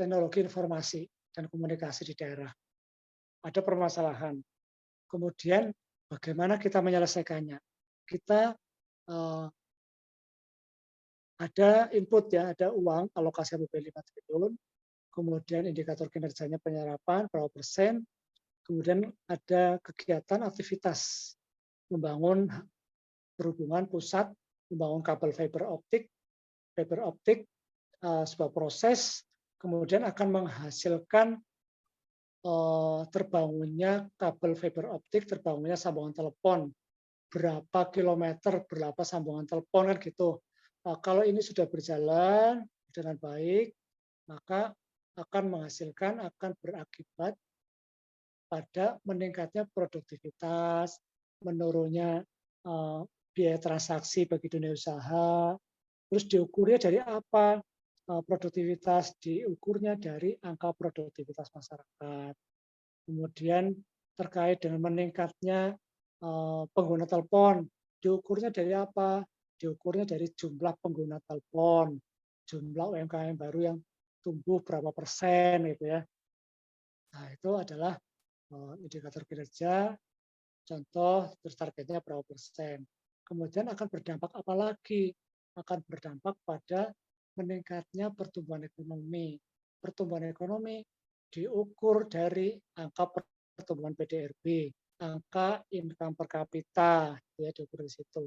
teknologi informasi dan komunikasi di daerah. Ada permasalahan. Kemudian bagaimana kita menyelesaikannya? Kita ada input ya, ada uang, alokasi APBN 5 triliun, kemudian indikator kinerjanya penyerapan berapa persen, kemudian ada kegiatan aktivitas membangun berhubungan pusat, membangun kabel fiber optik, sebuah proses, kemudian akan menghasilkan terbangunnya kabel fiber optik, terbangunnya sambungan telepon, berapa kilometer, berapa sambungan telepon kan gitu. Kalau ini sudah berjalan dengan baik, maka akan menghasilkan, akan berakibat pada meningkatnya produktivitas, menurunnya biaya transaksi bagi dunia usaha. Terus diukurnya dari apa? Produktivitas diukurnya dari angka produktivitas masyarakat. Kemudian terkait dengan meningkatnya pengguna telepon, diukurnya dari apa? Diukurnya dari jumlah pengguna telepon, jumlah UMKM baru yang tumbuh berapa persen gitu ya. Nah, itu adalah indikator kinerja, contoh terus targetnya berapa persen. Kemudian akan berdampak apa lagi? Akan berdampak pada meningkatnya pertumbuhan ekonomi. Pertumbuhan ekonomi diukur dari angka pertumbuhan PDRB, angka income per kapita, ya diukur di situ.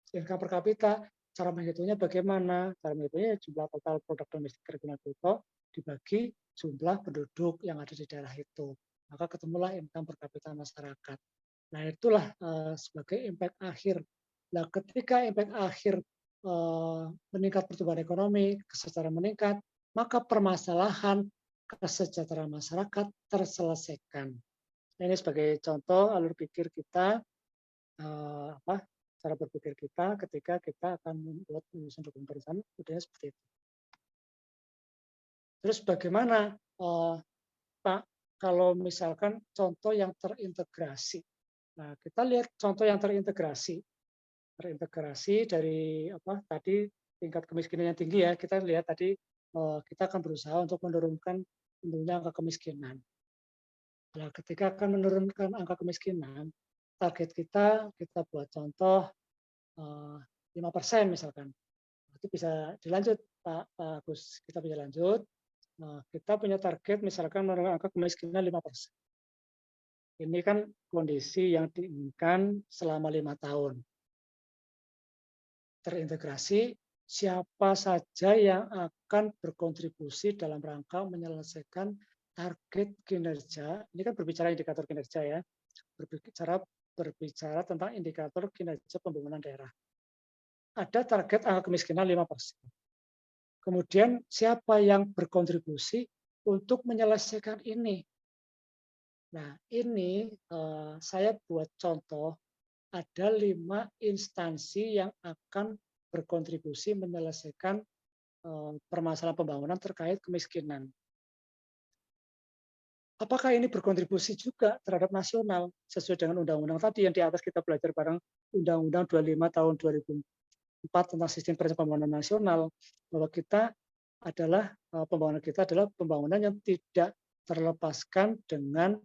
Income per kapita, cara menghitungnya bagaimana? Cara menghitungnya jumlah total produk domestik regional bruto dibagi jumlah penduduk yang ada di daerah itu. Maka ketemulah income per kapita masyarakat. Nah, itulah sebagai impact akhir. Nah, ketika impact akhir meningkat pertumbuhan ekonomi, kesejahteraan meningkat, maka permasalahan kesejahteraan masyarakat terselesaikan. Ini sebagai contoh alur pikir kita, cara berpikir kita ketika kita akan membuat penyusunan dokumen perencanaan, udahnya seperti itu. Terus bagaimana, Pak, kalau misalkan contoh yang terintegrasi? Nah, kita lihat contoh yang terintegrasi dari tadi tingkat kemiskinan yang tinggi ya. Kita lihat tadi kita akan berusaha untuk menurunkan tentunya angka kemiskinan. Nah, ketika akan menurunkan angka kemiskinan, target kita buat contoh 5% misalkan. Itu bisa dilanjut Pak Agus, kita bisa lanjut. Kita punya target misalkan menurunkan angka kemiskinan 5%. Ini kan kondisi yang diinginkan selama 5 tahun. Terintegrasi, siapa saja yang akan berkontribusi dalam rangka menyelesaikan target kinerja. Ini kan berbicara indikator kinerja ya. Berbicara tentang indikator kinerja pembangunan daerah. Ada target angka kemiskinan 5%. Kemudian siapa yang berkontribusi untuk menyelesaikan ini? Nah, ini saya buat contoh, ada 5 instansi yang akan berkontribusi menyelesaikan permasalahan pembangunan terkait kemiskinan. Apakah ini berkontribusi juga terhadap nasional sesuai dengan undang-undang tadi yang di atas kita belajar bareng, Undang-Undang 25 tahun 2004 tentang sistem perencanaan pembangunan nasional, bahwa kita adalah pembangunan kita adalah pembangunan yang tidak terlepaskan dengan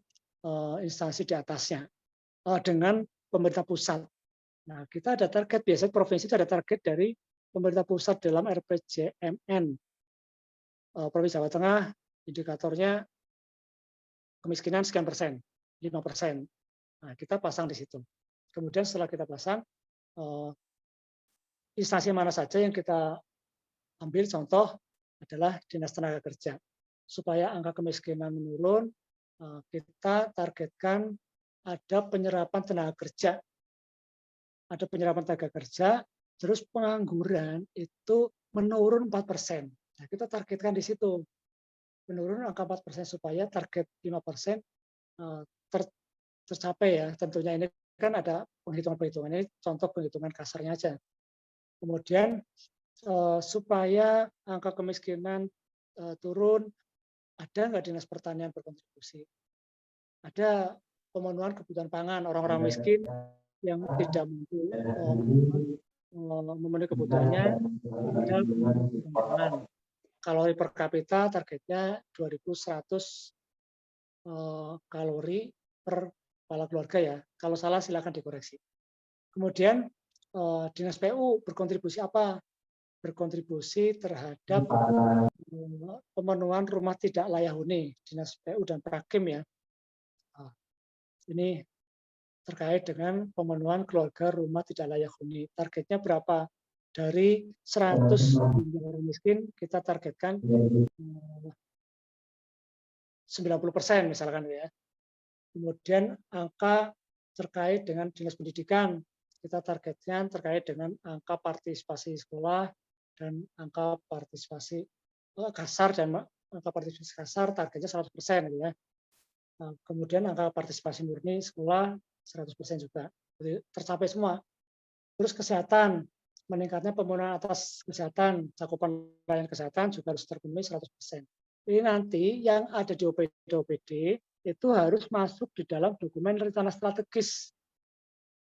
instansi di atasnya, dengan pemerintah pusat. Nah, kita ada target, biasanya provinsi itu ada target dari pemerintah pusat dalam RPJMN. Provinsi Jawa Tengah indikatornya kemiskinan sekian persen, 5%. Nah, kita pasang di situ. Kemudian setelah kita pasang, instansi mana saja yang kita ambil contoh adalah Dinas Tenaga Kerja. Supaya angka kemiskinan menurun, kita targetkan ada penyerapan tenaga kerja. Ada penyerapan tenaga kerja, terus pengangguran itu menurun 4%. Nah, kita targetkan di situ. Menurun angka 4% supaya target 5% tercapai ya. Tentunya ini kan ada penghitungan-penghitungan, ini contoh penghitungan kasarnya aja. Kemudian supaya angka kemiskinan turun, ada nggak Dinas Pertanian berkontribusi? Ada pemenuhan kebutuhan pangan orang-orang miskin yang tidak mampu memenuhi kebutuhannya, padahal kebutuhan pangan. kalori per kapita targetnya 2.100 kalori per kepala keluarga ya. Kalau salah silakan dikoreksi. Kemudian Dinas PU berkontribusi apa? Berkontribusi terhadap pemenuhan rumah tidak layak huni, Dinas PU dan Prakim ya. Ini terkait dengan pemenuhan keluarga rumah tidak layak huni. Targetnya berapa? Dari 100 orang miskin kita targetkan 90% misalkan ya. Kemudian angka terkait dengan dinas pendidikan, kita targetkan terkait dengan angka partisipasi sekolah dan angka partisipasi kasar dan angka partisipasi kasar targetnya 100% gitu ya. Kemudian angka partisipasi murni sekolah 100% juga. Jadi tercapai semua. Terus kesehatan, meningkatnya pemenuhan atas kesehatan, cakupan layanan kesehatan juga harus terpenuhi 100%. Ini nanti yang ada di OPD itu harus masuk di dalam dokumen rencana strategis.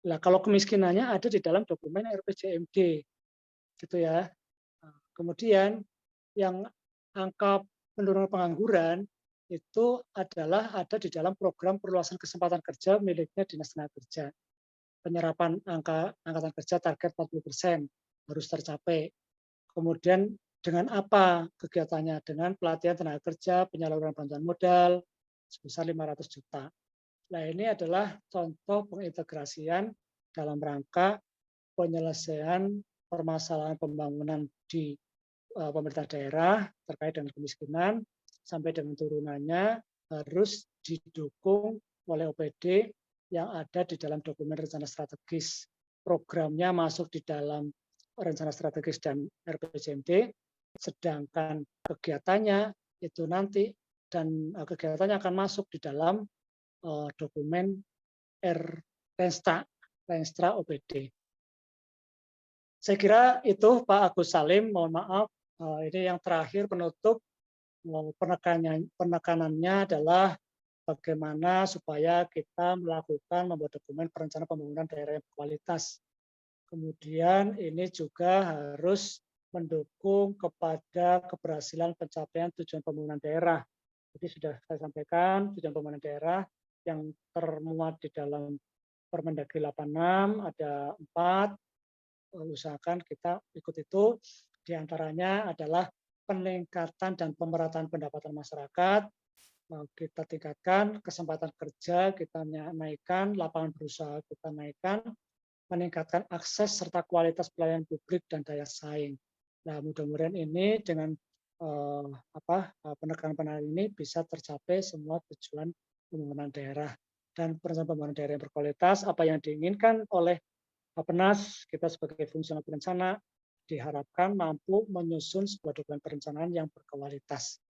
Nah, kalau kemiskinannya ada di dalam dokumen RPJMD, gitu ya. Kemudian yang angka penurunan pengangguran itu adalah ada di dalam program perluasan kesempatan kerja miliknya Dinas Tenaga Kerja. Penyerapan angkatan kerja target 40% harus tercapai. Kemudian dengan apa kegiatannya? Dengan pelatihan tenaga kerja, penyaluran bantuan modal sebesar 500 juta. Nah, ini adalah contoh pengintegrasian dalam rangka penyelesaian permasalahan pembangunan di pemerintah daerah terkait dengan kemiskinan sampai dengan turunannya harus didukung oleh OPD yang ada di dalam dokumen rencana strategis. Programnya masuk di dalam rencana strategis dan RPJMD, sedangkan kegiatannya itu nanti dan kegiatannya akan masuk di dalam dokumen Renstra OPD. Saya kira itu Pak Agus Salim, mohon maaf. Ini yang terakhir penutup, penekanannya adalah bagaimana supaya kita membuat dokumen perencanaan pembangunan daerah yang berkualitas. Kemudian ini juga harus mendukung kepada keberhasilan pencapaian tujuan pembangunan daerah. Jadi sudah saya sampaikan tujuan pembangunan daerah yang termuat di dalam Permendagri 86 ada 4. Usahakan kita ikut itu. Di antaranya adalah peningkatan dan pemerataan pendapatan masyarakat. Kita tingkatkan kesempatan kerja, kita naikkan lapangan berusaha, kita naikkan, meningkatkan akses serta kualitas pelayanan publik dan daya saing. Nah, mudah-mudahan ini dengan penekanan ini bisa tercapai semua tujuan pembangunan daerah dan perencanaan pembangunan daerah yang berkualitas. Apa yang diinginkan oleh Bappenas, kita sebagai fungsional perencana diharapkan mampu menyusun sebuah dokumen perencanaan yang berkualitas.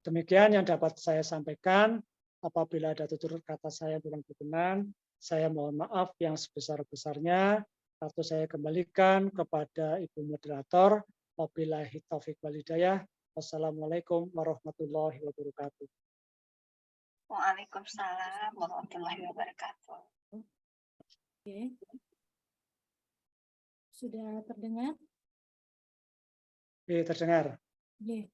Demikian yang dapat saya sampaikan. Apabila ada tutur kata saya kurang berkenan, saya mohon maaf yang sebesar-besarnya, atau saya kembalikan kepada Ibu Moderator. Wabillahi taufiq wal hidayah. Wassalamualaikum warahmatullahi wabarakatuh. Waalaikumsalam warahmatullahi wabarakatuh. Oke. Sudah terdengar? Oke, terdengar. Oke.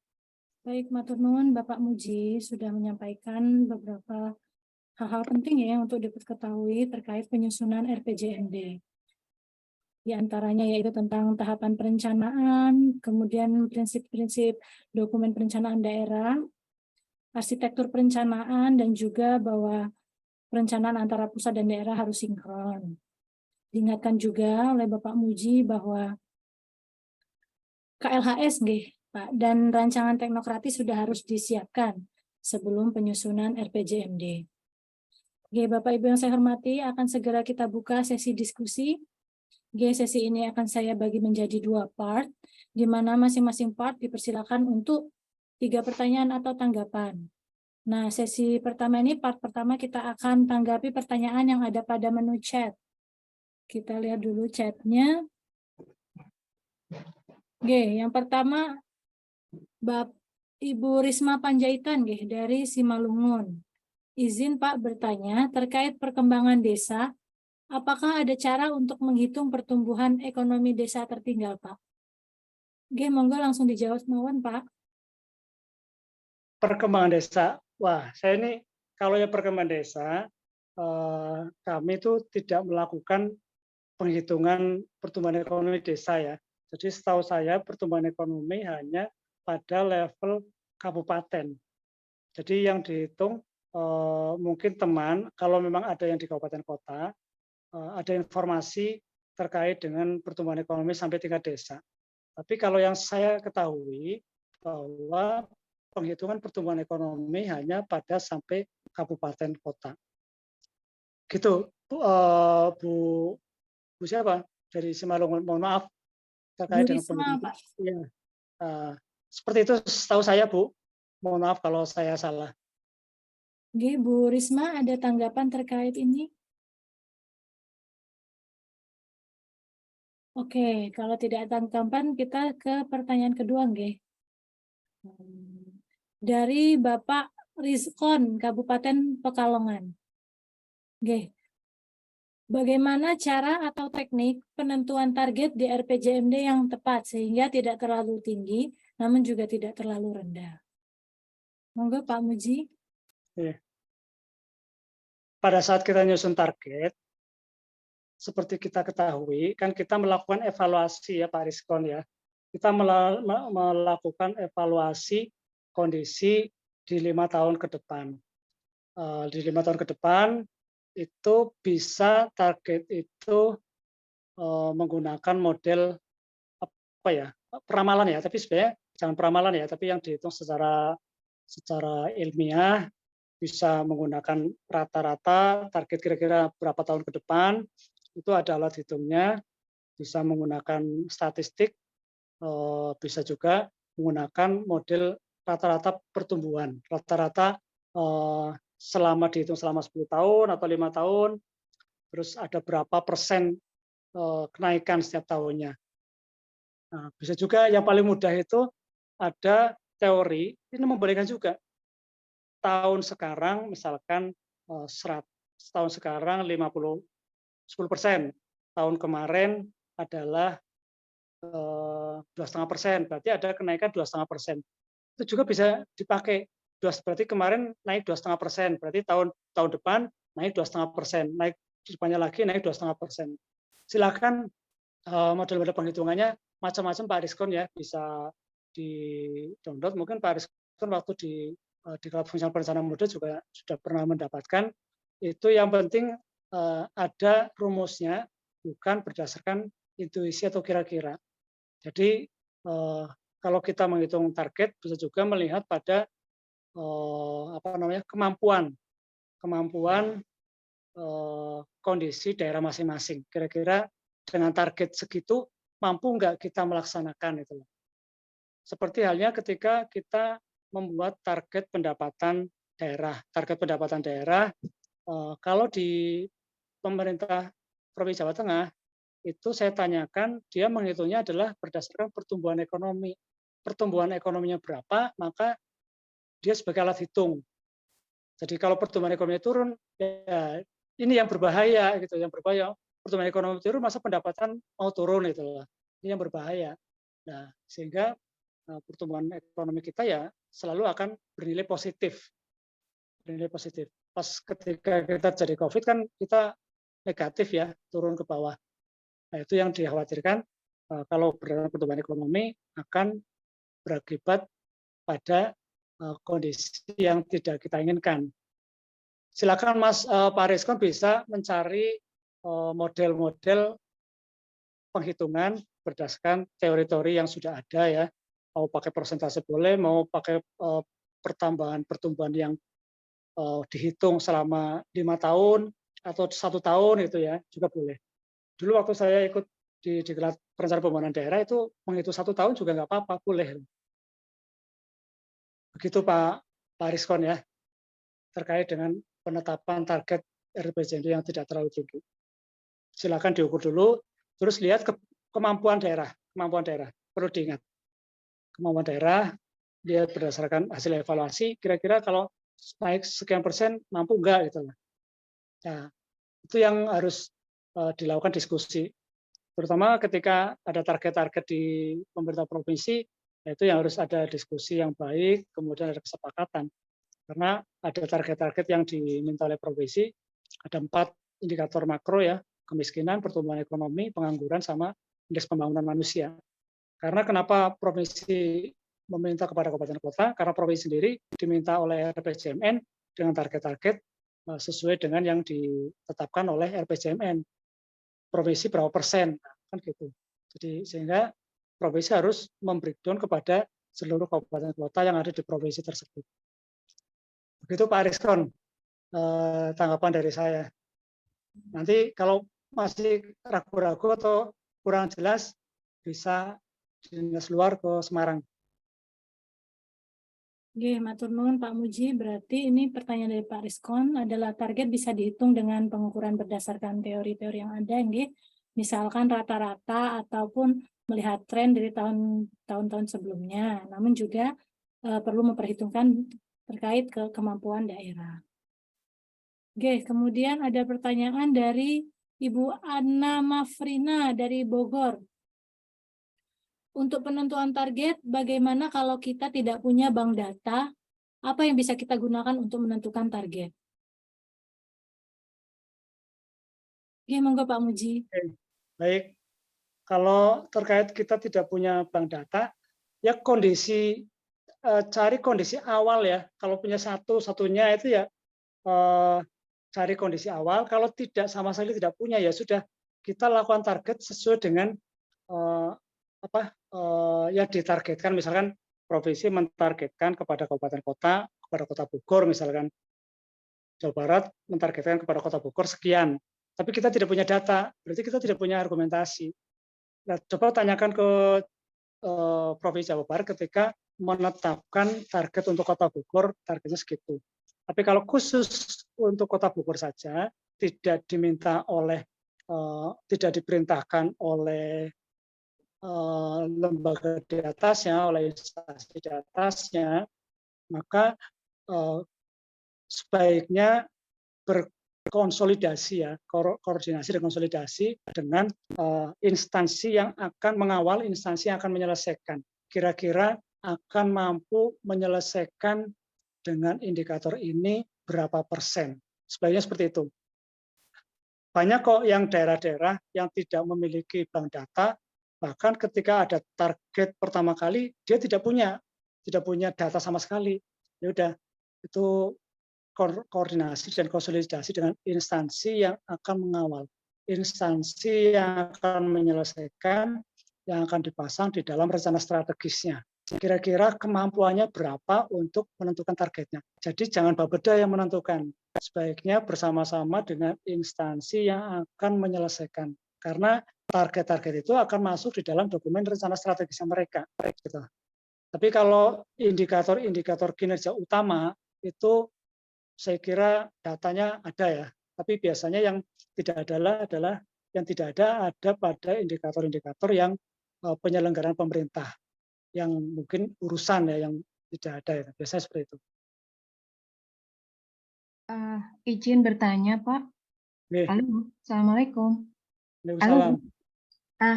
Baik, matur nuwun Bapak Muji sudah menyampaikan beberapa hal-hal penting ya untuk diketahui terkait penyusunan RPJMD. Di antaranya yaitu tentang tahapan perencanaan, kemudian prinsip-prinsip dokumen perencanaan daerah, arsitektur perencanaan, dan juga bahwa perencanaan antara pusat dan daerah harus sinkron. Diingatkan juga oleh Bapak Muji bahwa KLHS Pak, dan rancangan teknokratis sudah harus disiapkan sebelum penyusunan RPJMD. Bapak Ibu yang saya hormati, akan segera kita buka sesi diskusi. Sesi ini akan saya bagi menjadi 2 part, di mana masing-masing part dipersilakan untuk 3 pertanyaan atau tanggapan. Nah, sesi pertama ini, part pertama kita akan tanggapi pertanyaan yang ada pada menu chat. Kita lihat dulu chatnya. Yang pertama, Ibu Risma Panjaitan dari Simalungun. Izin Pak bertanya terkait perkembangan desa, apakah ada cara untuk menghitung pertumbuhan ekonomi desa tertinggal Pak? Monggo langsung dijawab mawon Pak. perkembangan desa. Wah, saya ini kalau ya perkembangan desa, kami itu tidak melakukan penghitungan pertumbuhan ekonomi desa ya. Jadi setahu saya pertumbuhan ekonomi hanya pada level kabupaten. Jadi yang dihitung mungkin teman, kalau memang ada yang di kabupaten kota, ada informasi terkait dengan pertumbuhan ekonomi sampai tingkat desa. Tapi kalau yang saya ketahui bahwa penghitungan pertumbuhan ekonomi hanya pada sampai kabupaten kota. Gitu, Bu siapa? Dari Simalungun, mohon maaf Bu terkait dengan Risma, penghitungan. Pak. Iya, seperti itu setahu saya, Bu. Mohon maaf kalau saya salah. Oke, Bu Risma ada tanggapan terkait ini? Oke, kalau tidak ada tanggapan kita ke pertanyaan kedua, nggih. Dari Bapak Rizkon, Kabupaten Pekalongan. Nggih. Bagaimana cara atau teknik penentuan target di RPJMD yang tepat sehingga tidak terlalu tinggi namun juga tidak terlalu rendah? Monggo Pak Muji. Iya. Pada saat kita nyusun target, seperti kita ketahui, kan kita melakukan evaluasi ya Pak Rizkon ya. Kita melakukan evaluasi kondisi di 5 tahun ke depan. Di 5 tahun ke depan itu bisa target itu menggunakan model apa ya, peramalan ya, tapi sebenarnya jangan peramalan ya, tapi yang dihitung secara ilmiah, bisa menggunakan rata-rata target kira-kira berapa tahun ke depan, itu ada alat hitungnya, bisa menggunakan statistik, bisa juga menggunakan model rata-rata pertumbuhan, rata-rata selama dihitung selama 10 tahun atau 5 tahun, terus ada berapa persen kenaikan setiap tahunnya. Nah, bisa juga yang paling mudah itu ada teori, ini membolehkan juga. Tahun sekarang misalkan 100, tahun sekarang 10%, tahun kemarin adalah 2,5%, berarti ada kenaikan 2,5%. Itu juga bisa dipakai. Berarti kemarin naik 2,5%, berarti tahun depan naik 2,5%, naik depannya lagi naik 2,5%. Silakan model-model penghitungannya macam-macam Pak Rizkon ya, bisa di-download. Mungkin Pak Rizkon waktu di Klub Fungsional Perencanaan Muda juga sudah pernah mendapatkan. Itu yang penting ada rumusnya, bukan berdasarkan intuisi atau kira-kira. Jadi kalau kita menghitung target bisa juga melihat pada kemampuan kondisi daerah masing-masing. Kira-kira dengan target segitu mampu nggak kita melaksanakan itu. Seperti halnya ketika kita membuat target pendapatan daerah. Target pendapatan daerah kalau di pemerintah Provinsi Jawa Tengah itu saya tanyakan, dia menghitungnya adalah berdasarkan pertumbuhan ekonomi. Pertumbuhan ekonominya berapa, maka dia sebagai alat hitung. Jadi kalau pertumbuhan ekonomi turun, ya ini yang berbahaya gitu, yang berbahaya. Pertumbuhan ekonomi turun, masa pendapatan mau turun itu lah. Ini yang berbahaya. Nah, sehingga pertumbuhan ekonomi kita ya selalu akan bernilai positif. Bernilai positif. Pas ketika kita jadi COVID kan kita negatif ya, turun ke bawah. Nah, itu yang dikhawatirkan kalau pertumbuhan ekonomi akan berakibat pada kondisi yang tidak kita inginkan. Silakan Mas Pak Rizkon bisa mencari model-model penghitungan berdasarkan teori-teori yang sudah ada ya. Mau pakai persentase boleh, mau pakai pertumbuhan yang dihitung selama 5 tahun atau 1 tahun itu ya juga boleh. Dulu waktu saya ikut di Diklat Perencanaan Pembangunan Daerah itu menghitung 1 tahun juga nggak apa-apa, boleh. Begitu Pak Rizkon ya, terkait dengan penetapan target RPJMD yang tidak terlalu tinggi. Silakan diukur dulu, terus lihat kemampuan daerah. Perlu diingat, kemampuan daerah dia berdasarkan hasil evaluasi, kira-kira kalau naik sekian persen mampu enggak gitu. Nah, itu yang harus dilakukan diskusi, terutama ketika ada target-target di pemerintah provinsi, Itu yang harus ada diskusi yang baik, kemudian ada kesepakatan. Karena ada target-target yang diminta oleh provinsi, ada 4 indikator makro ya, kemiskinan, pertumbuhan ekonomi, pengangguran, sama indeks pembangunan manusia. Karena kenapa provinsi meminta kepada kabupaten kota? Karena provinsi sendiri diminta oleh RPJMN dengan target-target sesuai dengan yang ditetapkan oleh RPJMN. Provinsi berapa persen, kan gitu. Jadi sehingga provinsi harus membreakdown kepada seluruh kabupaten kota yang ada di provinsi tersebut. Begitu Pak Ariskon, tanggapan dari saya. Nanti kalau masih ragu-ragu atau kurang jelas, bisa dinas luar ke Semarang. Oke, matur nuwun Pak Muji. Berarti ini pertanyaan dari Pak Rizkon adalah target bisa dihitung dengan pengukuran berdasarkan teori-teori yang ada, nggih. Misalkan rata-rata ataupun melihat tren dari tahun-tahun sebelumnya. Namun juga perlu memperhitungkan terkait ke kemampuan daerah. Oke, kemudian ada pertanyaan dari Ibu Anna Mafrina dari Bogor. Untuk penentuan target, bagaimana kalau kita tidak punya bank data? Apa yang bisa kita gunakan untuk menentukan target? Oke, monggo Pak Muji. Baik, kalau terkait kita tidak punya bank data, ya cari kondisi awal ya. Kalau punya satunya itu ya cari kondisi awal. Kalau tidak sama sekali tidak punya ya sudah kita lakukan target sesuai dengan yang ditargetkan. Misalkan provinsi mentargetkan kepada kabupaten kota, kepada kota Bogor misalkan. Jawa Barat mentargetkan kepada kota Bogor sekian. Tapi kita tidak punya data, berarti kita tidak punya argumentasi. Nah, coba tanyakan ke Provinsi Jawa Barat ketika menetapkan target untuk kota Bogor, targetnya segitu. Tapi kalau khusus untuk kota Bogor saja, tidak diperintahkan oleh lembaga di atasnya, oleh instansi di atasnya, maka sebaiknya berkonsolidasi ya, koordinasi dan konsolidasi dengan instansi yang akan mengawal, instansi yang akan menyelesaikan. Kira-kira akan mampu menyelesaikan dengan indikator ini berapa persen. Sebaiknya seperti itu. Banyak kok yang daerah-daerah yang tidak memiliki bank data, bahkan ketika ada target pertama kali, dia tidak punya data sama sekali. Ya udah, itu koordinasi dan konsolidasi dengan instansi yang akan mengawal, instansi yang akan menyelesaikan, yang akan dipasang di dalam rencana strategisnya. Kira-kira kemampuannya berapa untuk menentukan targetnya. Jadi jangan Bapeda yang menentukan. Sebaiknya bersama-sama dengan instansi yang akan menyelesaikan. Karena target-target itu akan masuk di dalam dokumen rencana strategisnya mereka. Gitu. Tapi kalau indikator-indikator kinerja utama itu saya kira datanya ada ya. Tapi biasanya yang tidak adalah yang tidak ada pada indikator-indikator yang penyelenggaraan pemerintah. Yang mungkin urusan ya yang tidak ada ya. Biasanya seperti itu. Izin bertanya Pak. Halo, Assalamualaikum. Waalaikumsalam. Halo.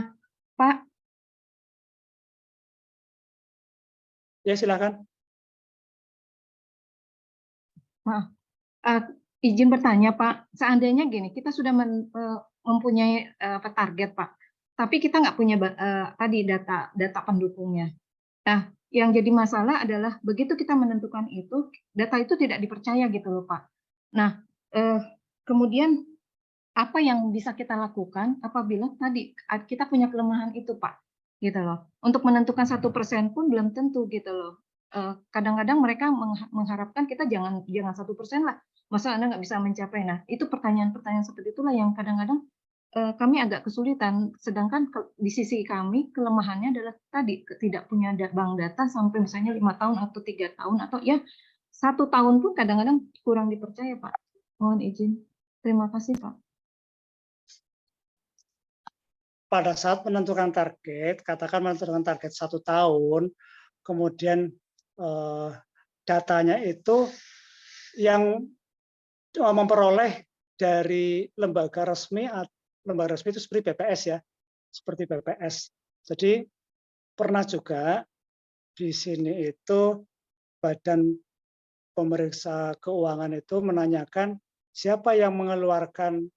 Pak. Ya silakan. Maaf. Izin bertanya Pak. Seandainya gini, kita sudah mempunyai target Pak, tapi kita nggak punya tadi data pendukungnya. Nah, yang jadi masalah adalah begitu kita menentukan itu, data itu tidak dipercaya gitu loh Pak. Nah, kemudian apa yang bisa kita lakukan apabila tadi kita punya kelemahan itu Pak, gitu loh. Untuk menentukan 1% pun belum tentu gitu loh. Kadang-kadang mereka mengharapkan kita jangan 1% lah, masa Anda nggak bisa mencapai. Nah, itu pertanyaan-pertanyaan seperti itulah yang kadang-kadang kami agak kesulitan, sedangkan di sisi kami kelemahannya adalah tadi tidak punya bank data sampai misalnya 5 tahun atau 3 tahun atau ya 1 tahun pun kadang-kadang kurang dipercaya Pak. Mohon izin. Terima kasih Pak. Pada saat menentukan target, katakan menentukan target 1 tahun, kemudian datanya itu yang memperoleh dari lembaga resmi itu seperti BPS ya, seperti BPS. Jadi pernah juga di sini itu Badan Pemeriksa Keuangan itu menanyakan siapa yang mengeluarkan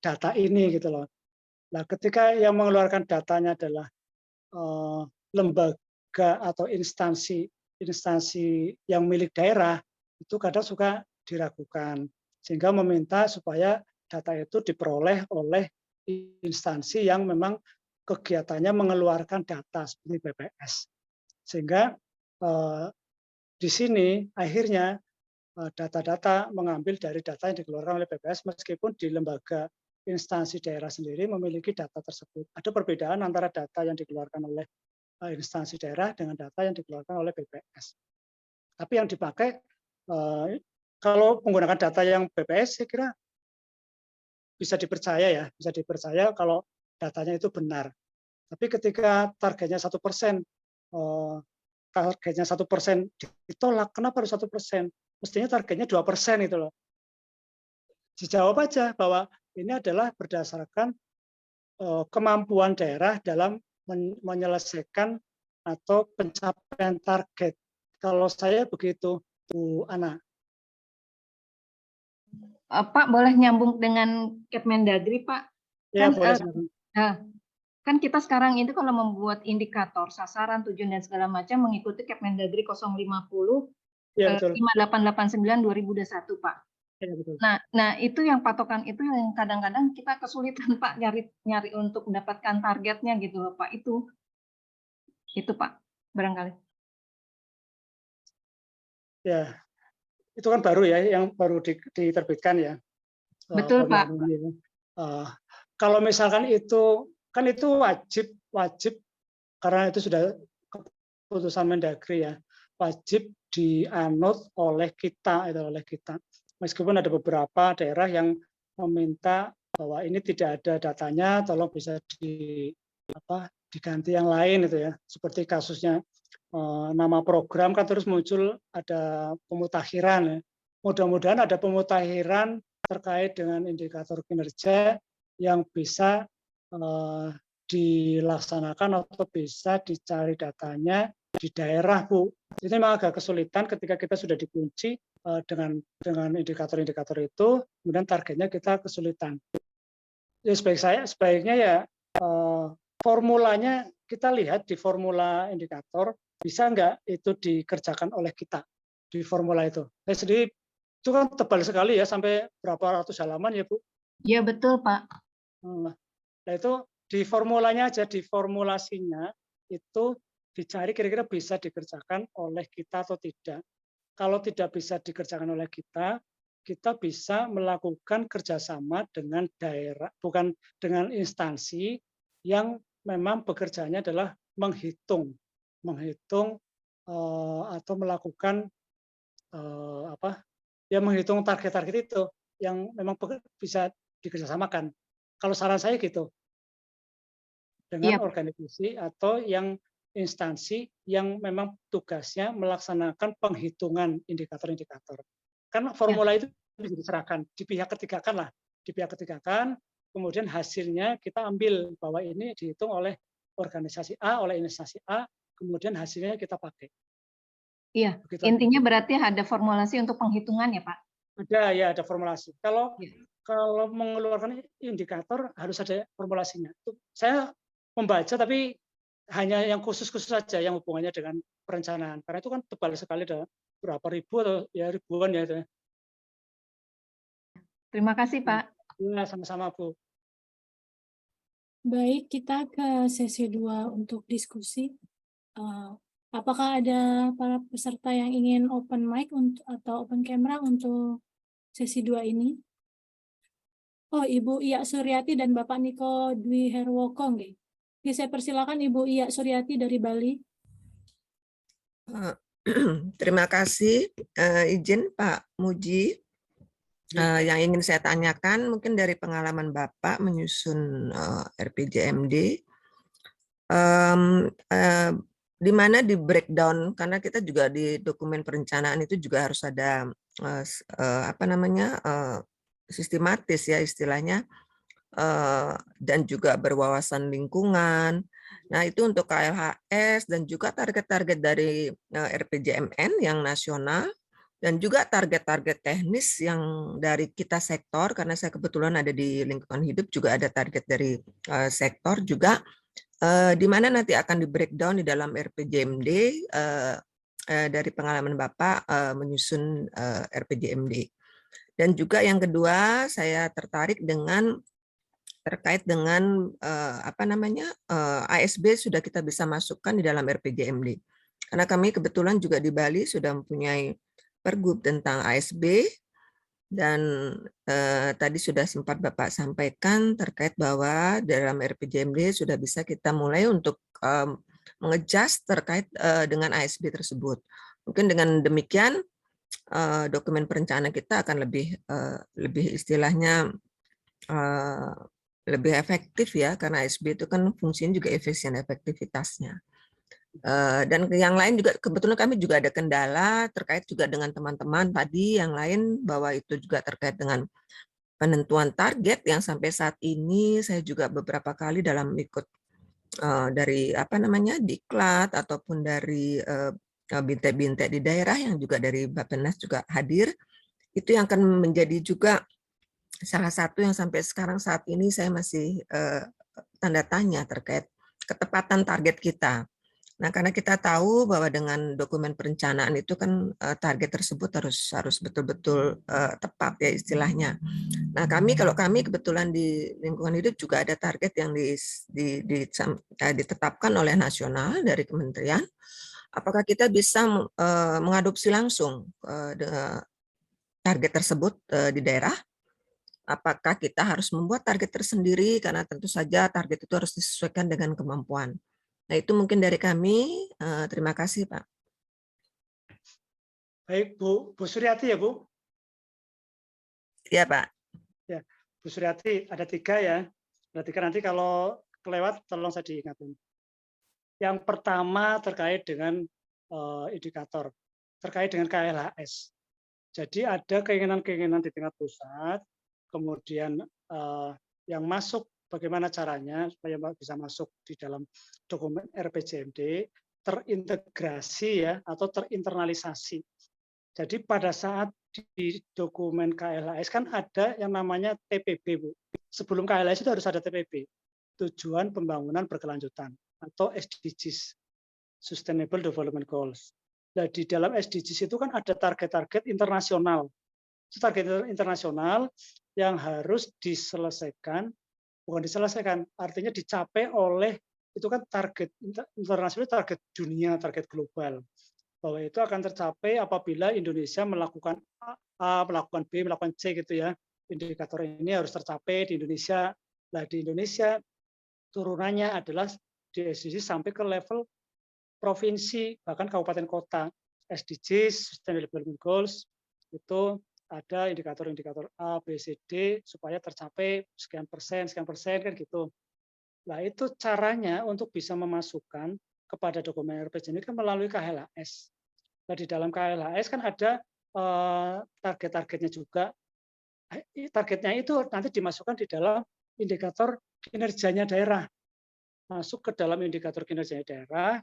data ini gitu loh. Nah, ketika yang mengeluarkan datanya adalah lembaga atau instansi yang milik daerah, itu kadang suka diragukan, sehingga meminta supaya data itu diperoleh oleh instansi yang memang kegiatannya mengeluarkan data seperti BPS. Sehingga di sini akhirnya data-data mengambil dari data yang dikeluarkan oleh BPS, meskipun di lembaga instansi daerah sendiri memiliki data tersebut. Ada perbedaan antara data yang dikeluarkan oleh instansi daerah dengan data yang dikeluarkan oleh BPS. Tapi yang dipakai kalau menggunakan data yang BPS, saya kira bisa dipercaya ya, bisa dipercaya kalau datanya itu benar. Tapi ketika targetnya 1%, targetnya 1% ditolak, kenapa harus 1%? Mestinya targetnya 2% itu loh. Dijawab aja bahwa ini adalah berdasarkan kemampuan daerah dalam menyelesaikan atau pencapaian target. Kalau saya begitu, Bu Ana. Pak boleh nyambung dengan Kemendagri, Pak? Ya, Kan, boleh. kan kita sekarang itu kalau membuat indikator, sasaran, tujuan, dan segala macam mengikuti Kemendagri 050 ya, betul. 5889 2021, Pak. Ya, betul. Nah itu yang patokan itu yang kadang-kadang kita kesulitan Pak nyari untuk mendapatkan targetnya gitu loh Pak, itu Pak barangkali. Ya, itu kan baru ya, yang baru diterbitkan ya. Betul Pak. Kalau misalkan itu kan itu wajib karena itu sudah keputusan Mendagri ya, wajib dianut oleh kita. Meskipun ada beberapa daerah yang meminta bahwa ini tidak ada datanya, tolong bisa diganti yang lain itu ya. Seperti kasusnya nama program kan terus muncul ada pemutakhiran ya. Mudah-mudahan ada pemutakhiran terkait dengan indikator kinerja yang bisa dilaksanakan atau bisa dicari datanya di daerah, Bu. Ini memang agak kesulitan ketika kita sudah dikunci dengan indikator-indikator itu, kemudian targetnya kita kesulitan. Ya, sebaiknya ya formulanya kita lihat di formula indikator, bisa nggak itu dikerjakan oleh kita di formula itu. Saya sendiri itu kan tebal sekali ya, sampai berapa ratus halaman ya Bu? Iya betul Pak. Nah itu di formulanya aja, di formulasinya itu dicari kira-kira bisa dikerjakan oleh kita atau tidak. Kalau tidak bisa dikerjakan oleh kita bisa melakukan kerjasama dengan daerah, bukan dengan instansi yang memang bekerjanya adalah menghitung atau melakukan menghitung target-target itu yang memang bisa dikerjasamakan. Kalau saran saya gitu, dengan organisasi atau yang instansi yang memang tugasnya melaksanakan penghitungan indikator-indikator. Karena formula itu bisa diserahkan di pihak ketiga kan, kemudian hasilnya kita ambil bahwa ini dihitung oleh organisasi A, oleh instansi A, kemudian hasilnya kita pakai. Iya, intinya berarti ada formulasi untuk penghitungan ya Pak? Ada formulasi. Kalau mengeluarkan indikator harus ada formulasinya. Saya membaca tapi hanya yang khusus-khusus saja yang hubungannya dengan perencanaan. Karena itu kan tebal sekali, ada berapa ribu atau ya ribuan ya. Terima kasih Pak. Ya, sama-sama Bu. Baik, kita ke sesi 2 untuk diskusi. Apakah ada para peserta yang ingin open mic atau open camera untuk sesi 2 ini? Oh, Ibu Iya Suryati dan Bapak Niko Dwi Herwoko. Oke, saya persilakan Ibu Iya Suryati dari Bali. Terima kasih, izin Pak Muji. Yang ingin saya tanyakan mungkin dari pengalaman Bapak menyusun RPJMD, di mana di breakdown, karena kita juga di dokumen perencanaan itu juga harus ada sistematis ya istilahnya, dan juga berwawasan lingkungan, Nah, itu untuk KLHS dan juga target-target dari RPJMN yang nasional dan juga target-target teknis yang dari kita sektor, karena saya kebetulan ada di lingkungan hidup juga ada target dari sektor juga, di mana nanti akan di breakdown di dalam RPJMD dari pengalaman Bapak menyusun RPJMD. Dan juga yang kedua, saya tertarik terkait dengan ASB sudah kita bisa masukkan di dalam RPJMD. Karena kami kebetulan juga di Bali sudah mempunyai pergub tentang ASB, dan tadi sudah sempat Bapak sampaikan terkait bahwa dalam RPJMD sudah bisa kita mulai untuk mengejas terkait dengan ASB tersebut. Mungkin dengan demikian dokumen perencanaan kita akan lebih istilahnya lebih efektif ya, karena ASB itu kan fungsinya juga efisien efektivitasnya. Dan yang lain juga kebetulan kami juga ada kendala terkait juga dengan teman-teman tadi yang lain, bahwa itu juga terkait dengan penentuan target yang sampai saat ini saya juga beberapa kali dalam ikut dari diklat ataupun dari bintek-bintek di daerah yang juga dari Bappenas juga hadir, itu yang akan menjadi juga salah satu yang sampai sekarang saat ini saya masih tanda tanya terkait ketepatan target kita. Nah, karena kita tahu bahwa dengan dokumen perencanaan itu kan target tersebut harus betul-betul tepat ya istilahnya. Nah, kalau kami kebetulan di lingkungan hidup juga ada target yang ditetapkan oleh nasional dari kementerian. Apakah kita bisa mengadopsi langsung target tersebut di daerah? Apakah kita harus membuat target tersendiri, karena tentu saja target itu harus disesuaikan dengan kemampuan. Nah, itu mungkin dari kami. Terima kasih, Pak. Baik, Bu Suryati ya, Bu? Iya, Pak. Ya, Bu Suryati, ada 3 ya. Ada 3, nanti kalau kelewat tolong saya diingatkan. Yang pertama terkait dengan indikator, terkait dengan KLHS. Jadi ada keinginan-keinginan di tingkat pusat, kemudian yang masuk bagaimana caranya supaya bisa masuk di dalam dokumen RPJMD terintegrasi ya atau terinternalisasi. Jadi pada saat di dokumen KLHS kan ada yang namanya TPB, Bu. Sebelum KLHS itu harus ada TPB, tujuan pembangunan berkelanjutan atau SDGs, Sustainable Development Goals. Nah, di dalam SDGs itu kan ada target-target internasional. Target internasional yang harus diselesaikan, bukan diselesaikan, artinya dicapai oleh, itu kan target internasional, target dunia, target global. Bahwa itu akan tercapai apabila Indonesia melakukan A, melakukan B, melakukan C gitu ya. Indikator ini harus tercapai di Indonesia. Nah, di Indonesia turunannya adalah di SDGs sampai ke level provinsi, bahkan kabupaten kota. SDGs, Sustainable Development Goals, itu ada indikator-indikator A, B, C, D, supaya tercapai sekian persen kan gitu. Nah, itu caranya untuk bisa memasukkan kepada dokumen RPJMD kan melalui KLHS. Nah, di dalam KLHS kan ada target-targetnya juga. Targetnya itu nanti dimasukkan di dalam indikator kinerjanya daerah. Masuk ke dalam indikator kinerja daerah,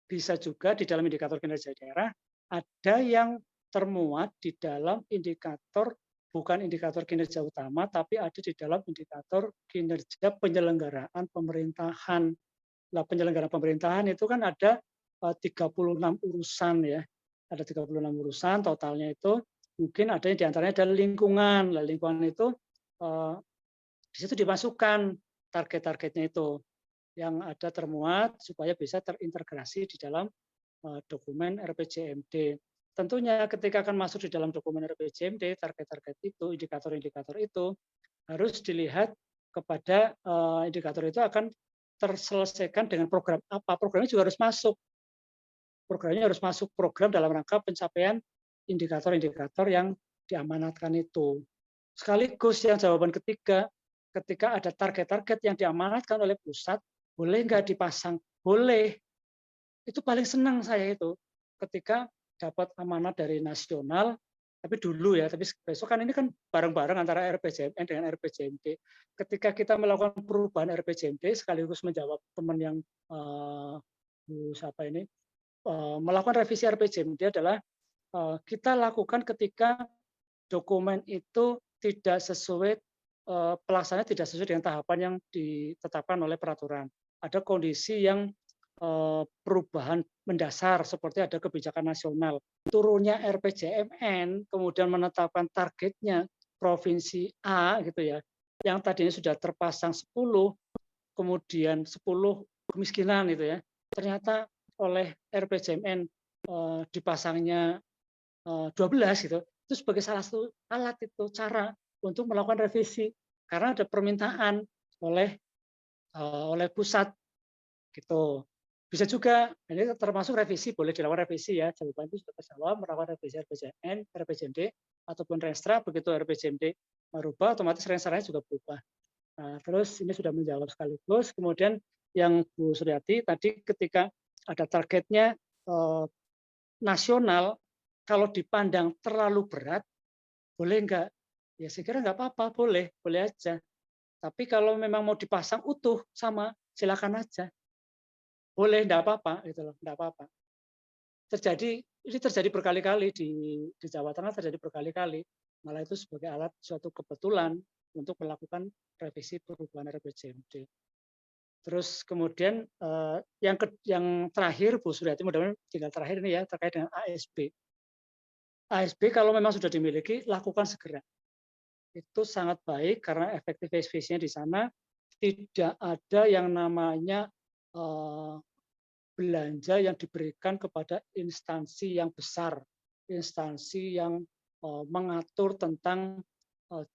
bisa juga di dalam indikator kinerja daerah ada yang termuat di dalam indikator, bukan indikator kinerja utama, tapi ada di dalam indikator kinerja penyelenggaraan pemerintahan. Nah, penyelenggaraan pemerintahan itu kan ada 36 urusan ya, ada 36 urusan totalnya itu, mungkin ada yang diantaranya adalah lingkungan. Nah, lingkungan itu di situ dimasukkan target-targetnya itu yang ada termuat supaya bisa terintegrasi di dalam dokumen RPJMD. Tentunya ketika akan masuk di dalam dokumen RPJMD, target-target itu, indikator-indikator itu harus dilihat kepada indikator itu akan terselesaikan dengan program apa. Programnya juga harus masuk. Programnya harus masuk program dalam rangka pencapaian indikator-indikator yang diamanatkan itu. Sekaligus yang jawaban ketiga, ketika ada target-target yang diamanatkan oleh pusat, boleh nggak dipasang? Boleh. Itu paling senang saya itu ketika dapat amanat dari nasional, Tapi dulu ya, tapi besok kan ini kan bareng-bareng antara RPJMN dengan RPJMD. Ketika kita melakukan perubahan RPJMD sekaligus menjawab teman yang Bu siapa ini melakukan revisi RPJMD adalah kita lakukan ketika dokumen itu tidak sesuai pelaksanaan tidak sesuai dengan tahapan yang ditetapkan oleh peraturan. Ada kondisi yang perubahan mendasar seperti ada kebijakan nasional, turunnya RPJMN, kemudian menetapkan targetnya provinsi A gitu ya, yang tadinya sudah terpasang 10, kemudian 10 kemiskinan gitu ya, ternyata oleh RPJMN dipasangnya 12 gitu, itu sebagai salah satu alat itu cara untuk melakukan revisi karena ada permintaan oleh pusat gitu. Bisa juga ini termasuk revisi, boleh dilakukan revisi ya, jawaban itu sudah terjawab, melakukan revisi RPJMN, RPJMD ataupun Renstra, begitu RPJMD merubah otomatis Renstranya juga berubah. Nah, terus ini sudah menjawab sekaligus. Kemudian yang Bu Suryati tadi ketika ada targetnya nasional, kalau dipandang terlalu berat, boleh enggak? Ya saya kira enggak apa-apa, boleh aja. Tapi kalau memang mau dipasang utuh sama, silakan aja. Boleh, enggak apa-apa gitu loh, enggak apa-apa. Ini terjadi berkali-kali di Jawa Tengah, terjadi berkali-kali. Malah itu sebagai alat suatu kebetulan untuk melakukan revisi perubahan RPJMD. Terus kemudian yang terakhir Bu Suryati, mudah-mudahan tinggal terakhir ini ya, terkait dengan ASB. ASB kalau memang sudah dimiliki, lakukan segera. Itu sangat baik karena efektif efisiennya di sana tidak ada yang namanya belanja yang diberikan kepada instansi yang besar, instansi yang mengatur tentang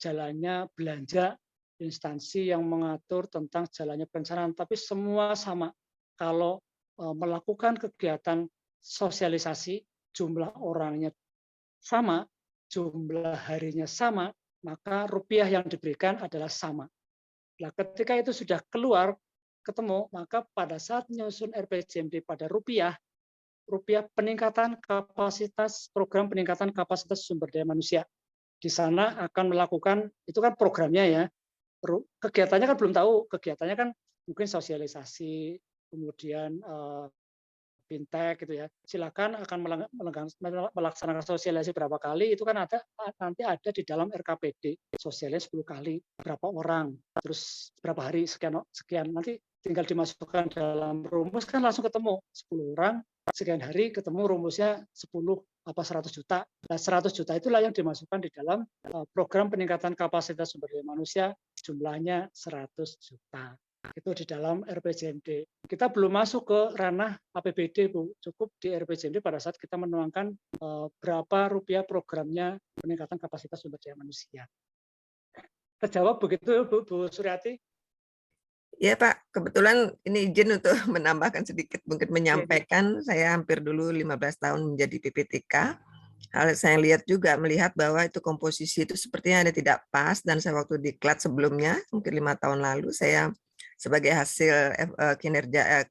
jalannya belanja, instansi yang mengatur tentang jalannya perencanaan, tapi semua sama. Kalau melakukan kegiatan sosialisasi, jumlah orangnya sama, jumlah harinya sama, maka rupiah yang diberikan adalah sama. Nah, ketika itu sudah keluar, ketemu, maka pada saat menyusun RPJMD pada rupiah peningkatan kapasitas, program peningkatan kapasitas sumber daya manusia. Di sana akan melakukan, itu kan programnya ya, kegiatannya kan belum tahu, kegiatannya kan mungkin sosialisasi, kemudian fintech gitu ya. Silakan akan melaksanakan sosialisasi berapa kali, itu kan nanti ada di dalam RKPD, sosialisasi 10 kali, berapa orang, terus berapa hari, sekian, nanti tinggal dimasukkan dalam rumus kan langsung ketemu 10 orang, sekian hari ketemu rumusnya 10 apa 100 juta. Nah, 100 juta itulah yang dimasukkan di dalam program peningkatan kapasitas sumber daya manusia, jumlahnya 100 juta. Itu di dalam RPJMD. Kita belum masuk ke ranah APBD, Bu. Cukup di RPJMD pada saat kita menuangkan berapa rupiah programnya peningkatan kapasitas sumber daya manusia. Terjawab begitu, Bu Suryati? Ya Pak, kebetulan ini izin untuk menambahkan sedikit, mungkin menyampaikan, saya hampir dulu 15 tahun menjadi PPTK. Hal saya melihat bahwa itu komposisi itu sepertinya ada tidak pas, dan saya waktu diklat sebelumnya, mungkin 5 tahun lalu, saya sebagai hasil kinerja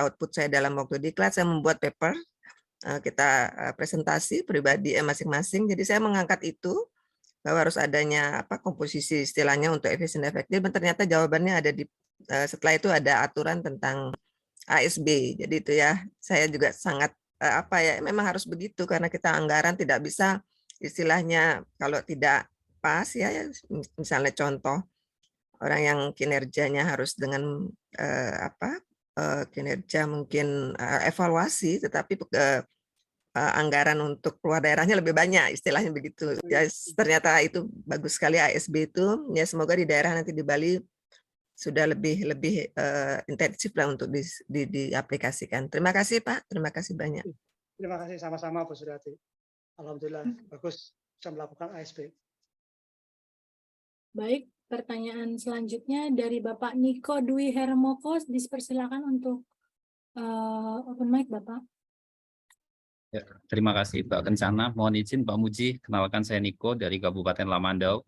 output saya dalam waktu diklat, saya membuat paper, kita presentasi pribadi masing-masing, jadi saya mengangkat itu, bahwa harus adanya komposisi istilahnya untuk efisien efektif, dan ternyata jawabannya ada di setelah itu ada aturan tentang ASB. Jadi itu ya, saya juga sangat memang harus begitu karena kita anggaran tidak bisa istilahnya kalau tidak pas ya, misalnya contoh orang yang kinerjanya harus dengan kinerja mungkin evaluasi, tetapi anggaran untuk keluar daerahnya lebih banyak, istilahnya begitu. Ya, ternyata itu bagus sekali ASB itu. Ya semoga di daerah nanti di Bali sudah lebih intensif lah untuk diaplikasikan. Terima kasih Pak, terima kasih banyak. Terima kasih sama-sama Bu Suryati. Alhamdulillah bagus bisa melakukan ASB. Baik, pertanyaan selanjutnya dari Bapak Niko Dwi Hermoko, dipersilakan untuk open mic Bapak. Ya, terima kasih Pak Kencana. Mohon izin Pak Muji, kenalkan saya Niko dari Kabupaten Lamandau.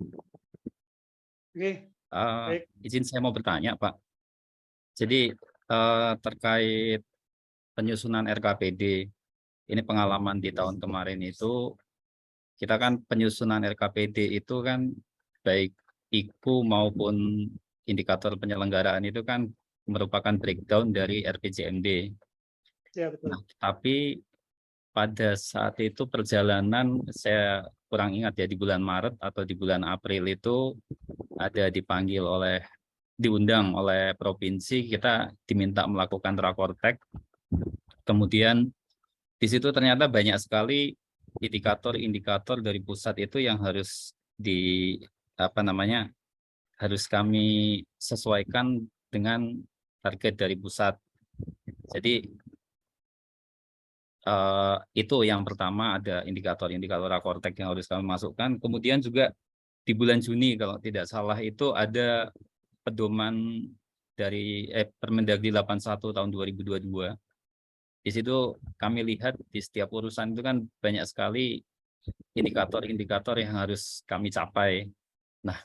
Izin saya mau bertanya Pak. Jadi terkait penyusunan RKPD, ini pengalaman di tahun kemarin itu kita kan penyusunan RKPD itu kan baik IKU maupun indikator penyelenggaraan itu kan merupakan breakdown dari RPJMD. Ya, betul. Nah, tapi pada saat itu perjalanan saya kurang ingat ya, di bulan Maret atau di bulan April itu ada diundang oleh provinsi, kita diminta melakukan rakortek. Kemudian di situ ternyata banyak sekali indikator-indikator dari pusat itu yang harus harus kami sesuaikan dengan target dari pusat. Jadi itu yang pertama, ada indikator-indikator rakortek yang harus kami masukkan. Kemudian juga di bulan Juni kalau tidak salah itu ada pedoman dari Permendagri 81 tahun 2022. Di situ kami lihat di setiap urusan itu kan banyak sekali indikator-indikator yang harus kami capai. Nah,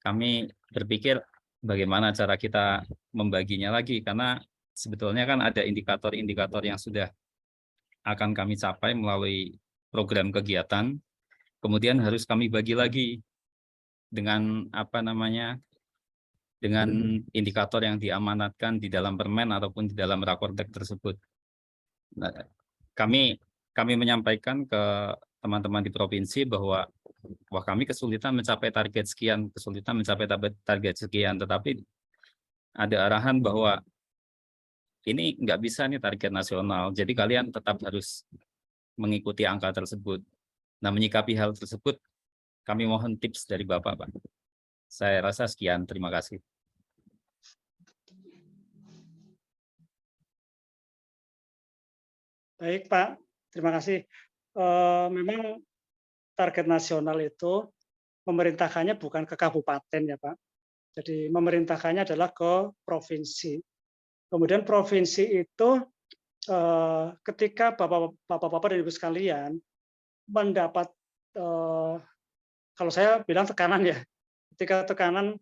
kami berpikir bagaimana cara kita membaginya lagi, karena sebetulnya kan ada indikator-indikator yang sudah akan kami capai melalui program kegiatan, kemudian harus kami bagi lagi dengan dengan indikator yang diamanatkan di dalam permen ataupun di dalam rakortek tersebut. Nah, kami menyampaikan ke teman-teman di provinsi bahwa kami kesulitan mencapai target sekian, tetapi ada arahan bahwa ini nggak bisa nih target nasional, jadi kalian tetap harus mengikuti angka tersebut. Nah, menyikapi hal tersebut, kami mohon tips dari Bapak, Pak. Saya rasa sekian, terima kasih. Baik, Pak. Terima kasih. Memang target nasional itu memerintahkannya bukan ke kabupaten ya, Pak. Jadi memerintahkannya adalah ke provinsi. Kemudian provinsi itu ketika Bapak-Bapak dan Ibu sekalian mendapat, kalau saya bilang tekanan ya, ketika tekanan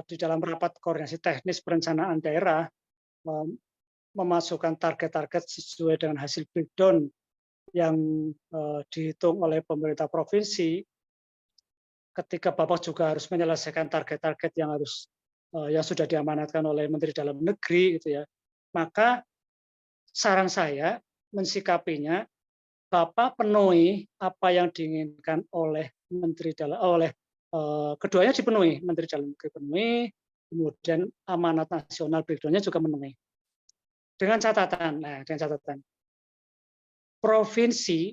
di dalam rapat koordinasi teknis perencanaan daerah memasukkan target-target sesuai dengan hasil breakdown yang dihitung oleh pemerintah provinsi, ketika Bapak juga harus menyelesaikan target-target yang sudah diamanatkan oleh Menteri Dalam Negeri, gitu ya. Maka saran saya mensikapinya, Bapak penuhi apa yang diinginkan oleh keduanya dipenuhi, Menteri Dalam Negeri penuhi, kemudian amanat nasional breakdown-nya juga memenuhi. Dengan catatan, provinsi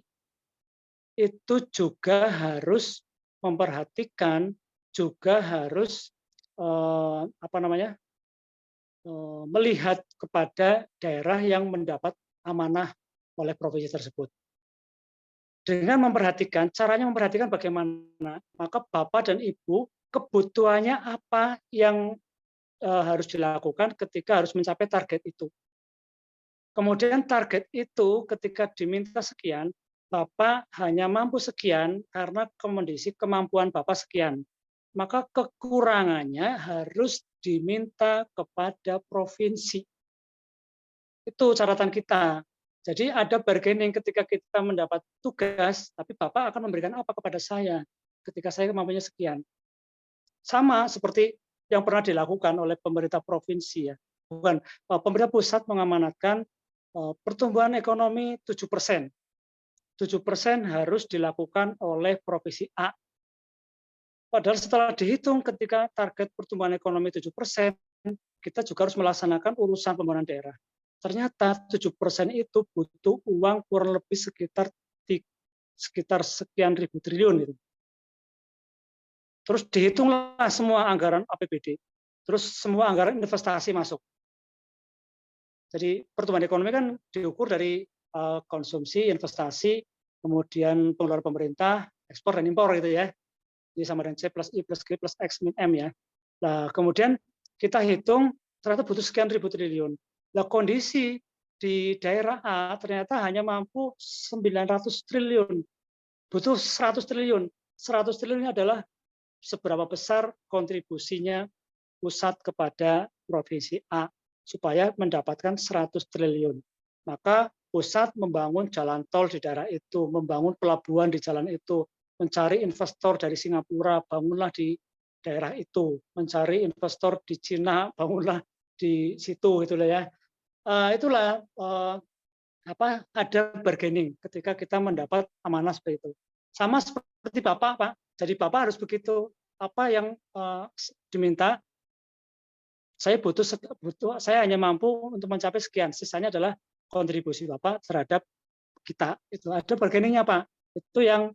itu juga harus memperhatikan, juga harus melihat kepada daerah yang mendapat amanah oleh provinsi tersebut. Dengan memperhatikan, caranya memperhatikan bagaimana, maka Bapak dan Ibu kebutuhannya apa yang harus dilakukan ketika harus mencapai target itu. Kemudian target itu ketika diminta sekian, Bapak hanya mampu sekian karena kondisi kemampuan Bapak sekian. Maka kekurangannya harus diminta kepada provinsi. Itu catatan kita. Jadi ada bargaining ketika kita mendapat tugas, tapi Bapak akan memberikan apa kepada saya ketika saya kemampuannya sekian. Sama seperti yang pernah dilakukan oleh pemerintah provinsi ya. Bukan, pemerintah pusat mengamanatkan pertumbuhan ekonomi 7%. 7% harus dilakukan oleh provinsi A. Padahal setelah dihitung ketika target pertumbuhan ekonomi 7%, kita juga harus melaksanakan urusan pembangunan daerah. Ternyata 7% itu butuh uang kurang lebih sekitar sekian ribu triliun. Gitu. Terus dihitunglah semua anggaran APBD. Terus semua anggaran investasi masuk. Jadi pertumbuhan ekonomi kan diukur dari konsumsi, investasi, kemudian pengeluaran pemerintah, ekspor dan impor gitu ya. Ini sama dengan C plus I plus G plus X min M ya. Nah, kemudian kita hitung ternyata butuh sekian ribu triliun. Nah, kondisi di daerah A ternyata hanya mampu 900 triliun. Butuh 100 triliun. 100 triliun adalah seberapa besar kontribusinya pusat kepada provinsi A supaya mendapatkan 100 triliun. Maka pusat membangun jalan tol di daerah itu, membangun pelabuhan di jalan itu, mencari investor dari Singapura, bangunlah di daerah itu, mencari investor di Cina, bangunlah di situ, gitu ya. Itulah ada bargaining ketika kita mendapat amanah seperti itu. Sama seperti Bapak, Pak. Jadi Bapak harus begitu. Apa yang diminta, saya saya hanya mampu untuk mencapai sekian. Sisanya adalah kontribusi Bapak terhadap kita. Itu ada bargainingnya, Pak. Itu yang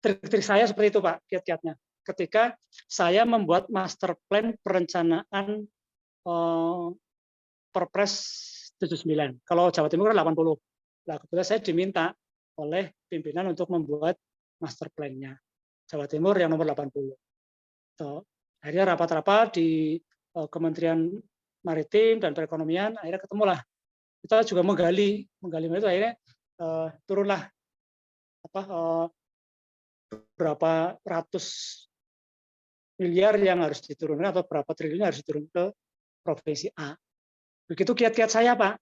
trik-trik saya seperti itu, Pak, kiat-kiatnya. Ketika saya membuat master plan perencanaan Perpres 79. Kalau Jawa Timur kan 80. Nah, kebetulan saya diminta oleh pimpinan untuk membuat master plan-nya. Jawa Timur yang nomor 80. So, akhirnya rapat-rapat di Kementerian Maritim dan Perekonomian, akhirnya ketemulah. Kita juga menggali itu, akhirnya turunlah berapa ratus miliar yang harus diturunkan atau berapa triliun yang harus diturunkan ke provinsi A. Begitu kiat-kiat saya, Pak.